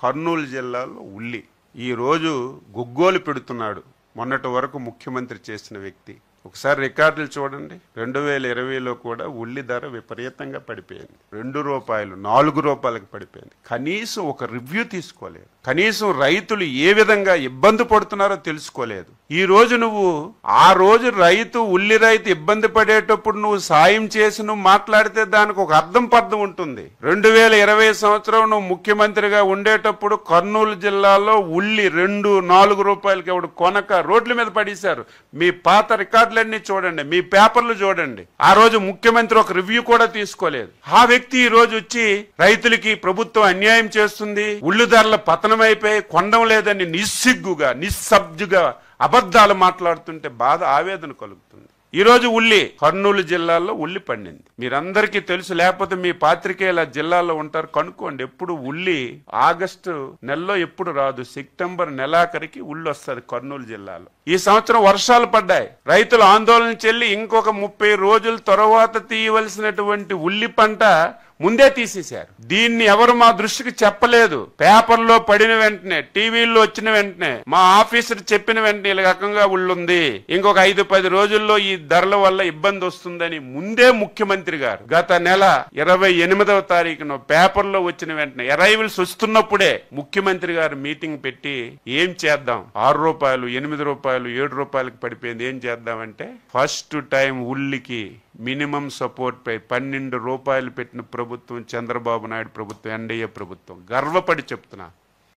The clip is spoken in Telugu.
కర్నూలు జిల్లాలో ఉల్లి ఈరోజు గుగ్గోలు పెడుతున్నాడు. మొన్నటి వరకు ముఖ్యమంత్రి చేసిన వ్యక్తి. ఒకసారి రికార్డులు చూడండి. 2020లో కూడా ఉల్లి ధర విపరీతంగా పడిపోయింది. ₹2 ₹4 పడిపోయింది. కనీసం ఒక రివ్యూ తీసుకోలేదు. కనీసం రైతులు ఏ విధంగా ఇబ్బంది పడుతున్నారో తెలుసుకోలేదు. ఈ రోజు నువ్వు ఆ రోజు ఉల్లి రైతు ఇబ్బంది పడేటప్పుడు నువ్వు సాయం చేసి నువ్వు మాట్లాడితే దానికి ఒక అర్థం పర్థం ఉంటుంది. 2020 సంవత్సరం నువ్వు ముఖ్యమంత్రిగా ఉండేటప్పుడు కర్నూలు జిల్లాలో ఉల్లి ₹4 ఎవడు కొనక రోడ్ల మీద పడేశారు. మీ పాత రికార్డులన్నీ చూడండి, మీ పేపర్లు చూడండి. ఆ రోజు ముఖ్యమంత్రి ఒక రివ్యూ కూడా తీసుకోలేదు. ఆ వ్యక్తి ఈ రోజు వచ్చి రైతులకి ప్రభుత్వం అన్యాయం చేస్తుంది, ఉల్లి ధరల పతనమైపోయి కొండం లేదని నిస్సిగ్గుగా నిస్సబ్జుగా అబద్ధాలు మాట్లాడుతుంటే బాధ ఆవేదన కలుగుతుంది. ఈ రోజు ఉల్లి కర్నూలు జిల్లాలో ఉల్లి పండింది. మీరందరికీ తెలుసు, లేకపోతే మీ పాత్రికేయుల జిల్లాలో ఉంటారు, కనుక్కోండి. ఎప్పుడు ఉల్లి ఆగస్టు నెలలో ఎప్పుడు రాదు, సెప్టెంబర్ నెలాఖరికి ఉల్లి వస్తుంది కర్నూలు జిల్లాలో. ఈ సంవత్సరం వర్షాలు పడ్డాయి. రైతులు ఆందోళన చెల్లి ఇంకొక 30 రోజుల తర్వాత తీయవలసినటువంటి ఉల్లి పంట ముందే తీసేశారు. దీన్ని ఎవరు మా దృష్టికి చెప్పలేదు. పేపర్లో పడిన వెంటనే, టీవీల్లో వచ్చిన వెంటనే, మా ఆఫీసర్ చెప్పిన వెంటనే ఇలా రకంగా ఉల్లుంది, ఇంకొక 5-10 రోజుల్లో ఈ ధరల వల్ల ఇబ్బంది వస్తుందని ముందే ముఖ్యమంత్రి గారు గత నెల 28వ తారీఖున పేపర్లో వచ్చిన వెంటనే అరైవల్స్ వస్తున్నప్పుడే ముఖ్యమంత్రి గారు మీటింగ్ పెట్టి ఏం చేద్దాం, ₹6, ₹8, ₹7 పడిపోయింది, ఏం చేద్దామంటే ఫస్ట్ టైం ఉల్లికి మినిమం సపోర్ట్ పై ₹12 పెట్టిన ప్రభుత్వం చంద్రబాబు నాయుడు ప్రభుత్వం, ఎన్డీఏ ప్రభుత్వం. గర్వపడి చెప్తున్నా.